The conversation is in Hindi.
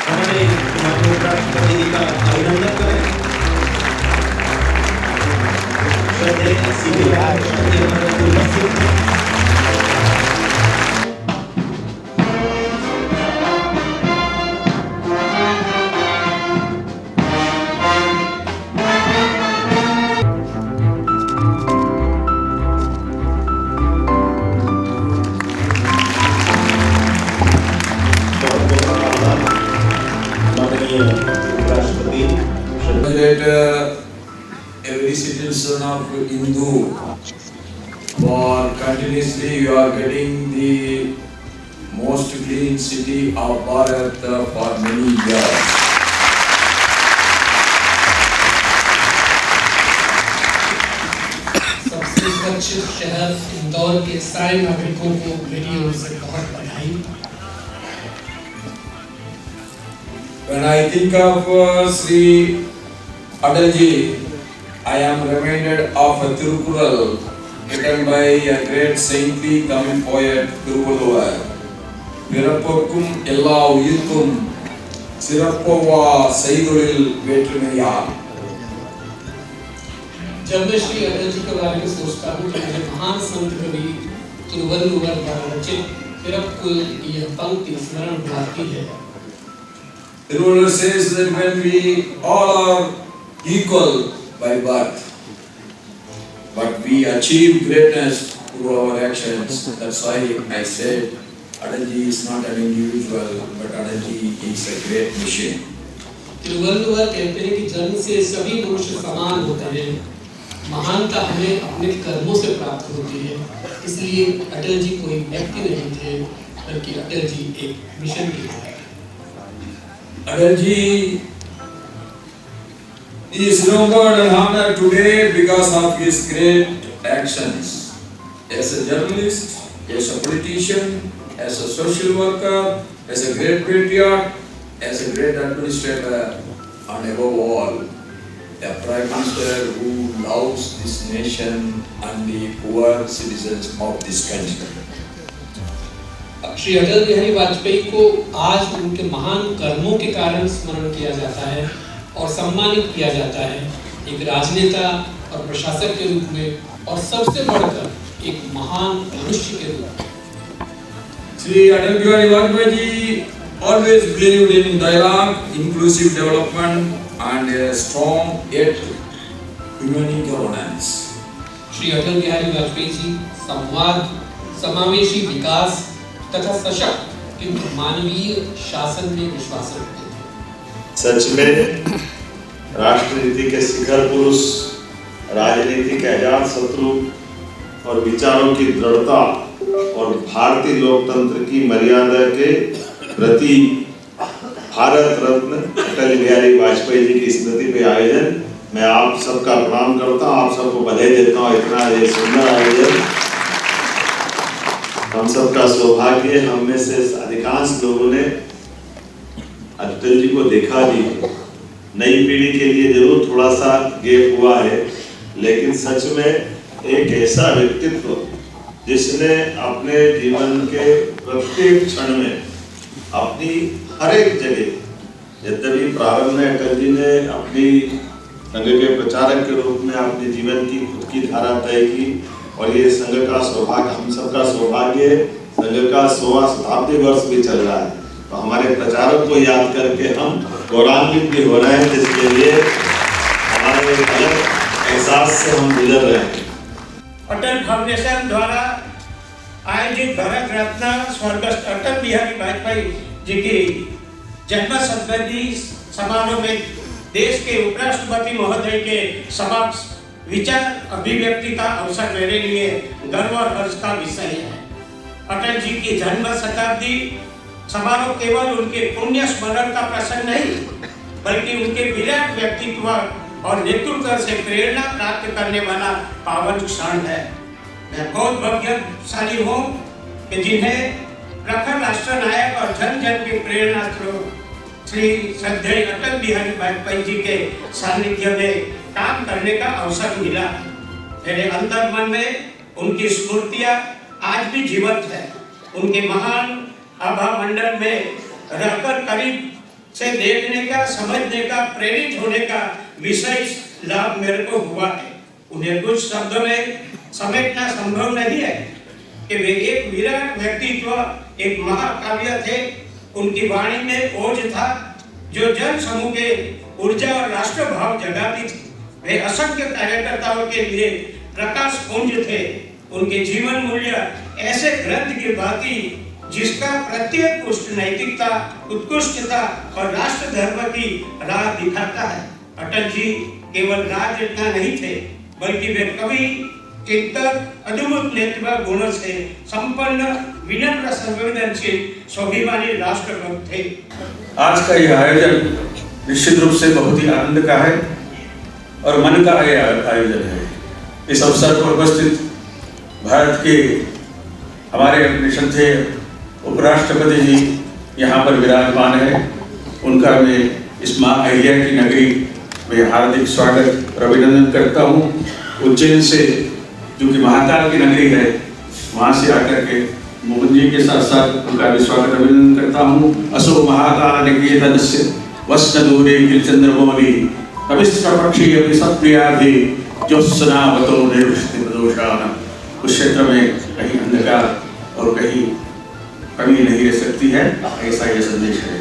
हमारे माननीय उपराष्ट्रपति जी का अभिनंदन करें। श्रद्धेय सीपी श्रद्धेय हमारे उपस्थित every citizen of Hindu for continuously you are getting the most clean city of Bharat for many years. सबसे स्वच्छ शहर इंदौर के सारे नागरिकों को मेरी ओर से बहुत बधाई। When I think of Sri Atalji, I am reminded of a Tirukural written by a great saintly Tamil poet Tiruvalluvar. பிறப்புக்கும் எல்லா உயிர்க்கும் சிறப்பவா செய்தொழில் வேற்றுமையார். जब मैं श्री अटल जी के बारे में सोचता हूँ तो मुझे महान संत कवि तिरुवल्लुवर द्वारा रचित पिरप्पुल की यह पंक्ति स्मरण दिलाती है। Tiruvalluvar says that when we all are equal by birth, but we achieve greatness through our actions. That's why I said Atalji is not an individual, but Atalji is a great mission. Thiruvalluvar कहते हैं कि जन्म से सभी मनुष्य समान होते हैं, महानता हमें अपने कर्मों से प्राप्त होती है। इसलिए अटल जी कोई व्यक्ति नहीं थे, बल्कि अटल जी एक मिशन की थे। Atalji is remembered and honored today because of his great actions. As a journalist, as a politician, as a social worker, as a great patriot, as a great administrator, and above all, a prime minister who loves this nation and the poor citizens of this country. Shri Atal Bihari Vajpayee को आज उनके महान कर्मों के कारण स्मरण किया जाता है और सम्मानित किया जाता है, एक राजनेता और प्रशासक के रूप में और सबसे बढ़कर एक महान मनुष्य के रूप में। Sri Atal Bihari Vajpayee ji always believed in dialogue, inclusive development, and a strong yet humane governance. Shri Atal Bihari Vajpayee ji संवाद, समावेशी विकास तथा सशक्त किंतु मानवीय शासन में विश्वास रखते थे। सच में राष्ट्रनीति के शिखर पुरुष, राजनीति के अजात शत्रु और विचारों की दृढ़ता और भारतीय लोकतंत्र की मर्यादा के प्रति भारत रत्न अटल बिहारी वाजपेयी जी की स्मृति पे आयोजन मैं आप सबका प्रणाम करता हूँ, आप सबको बधाई देता हूँ। इतना ये सुंदर आयोजन हम सबका सौभाग्य। हम में से अधिकांश लोगों ने अटल जी को देखा भी, नई पीढ़ी के लिए जरूर थोड़ा सा गैप हुआ है, लेकिन सच में एक ऐसा व्यक्तित्व जिसने अपने जीवन के प्रत्येक क्षण में अपनी हर एक जगह, यद्यपि प्रारंभ में अटल जी ने अपनी संघ के प्रचारक के रूप में अपने जीवन की खुद की धारा तय की, और ये संघ का सौभाग्य, हम सबका सौभाग्य है, संघ का 100वां शताब्दी वर्ष भी चल रहा है, तो हमारे प्रचारक को याद करके हम गौरवान्वित भी हो रहे हैं, जिसके लिए हमारे अलग एहसास से हम गुजर रहे हैं। अटल फाउंडेशन द्वारा आयोजित भारत रत्न स्वर्गस्थ अटल बिहारी वाजपेयी जी की जन्म शताब्दी समारोह में देश के उपराष्ट्रपति महोदय के समक्ष विचार अभिव्यक्ति का अवसर मेरे लिए गर्व और हर्ष का विषय है। अटल जी की जन्म शताब्दी समारोह केवल उनके पुण्य स्मरण का प्रसंग नहीं, बल्कि उनके विराट व्यक्तित्व और नेतृत्व से प्रेरणा प्राप्त करने वाला पावन क्षण है। मैं बहुत भाग्यशाली हूँ कि जिन्हें प्रखर राष्ट्र नायक और जन जन के प्रेरणा स्रोत श्री श्रद्धेय अटल बिहारी वाजपेयी जी के सानिध्य में काम करने का अवसर मिला। मेरे अंतर मन में उनकी स्मृतियाँ आज भी जीवंत है। उनके महान आभा मंडल में रहकर करीब से देखने का, समझने का, प्रेरित होने का विशेष लाभ मेरे को हुआ है। उन्हें कुछ शब्दों में समेटना संभव नहीं है कि वे एक विराट व्यक्तित्व, एक महाकाव्य थे। उनकी वाणी में ओज था जो जन समूह के ऊर्जा और राष्ट्र भाव जगाती थी। वे असंख्य कार्यकर्ताओं के लिए प्रकाश पुंज थे। उनके जीवन मूल्य ऐसे ग्रंथ की भांति जिसका प्रत्येक पुष्ट नैतिकता, उत्कृष्टता और राष्ट्र धर्म की राह दिखाता है। अटल जी केवल राजनेता नहीं थे, बल्कि वे कवि, चिंतक, अद्भुत नेतृत्व गुणों से संपन्न, विनम्र, संवेदनशील, स्वाभिमानी राष्ट्रभक्त थे। आज का यह आयोजन निश्चित रूप से बहुत ही आनंद का है और मन का यह आयोजन है। इस अवसर पर उपस्थित भारत के हमारे अपने श्रद्धेय उपराष्ट्रपति जी यहाँ पर विराजमान है। उनका मैं इस माँ अहिल्या की नगरी में हार्दिक स्वागत और अभिनंदन करता हूँ। उज्जैन से जो कि महाकाल की नगरी है, वहाँ से आकर के मोहन जी के साथ साथ उनका भी स्वागत अभिनंदन करता हूँ। असो महाकाल निकेतनस्य वस्त्रदूरे किलचंद्रमौली कविश्र पक्षी अभी सप्रियाधि ज्योत्सनावतो निर्वृष्टिप्रदोषान। उस क्षेत्र में कहीं अंधकार और कहीं कमी नहीं रह सकती है, ऐसा यह संदेश है।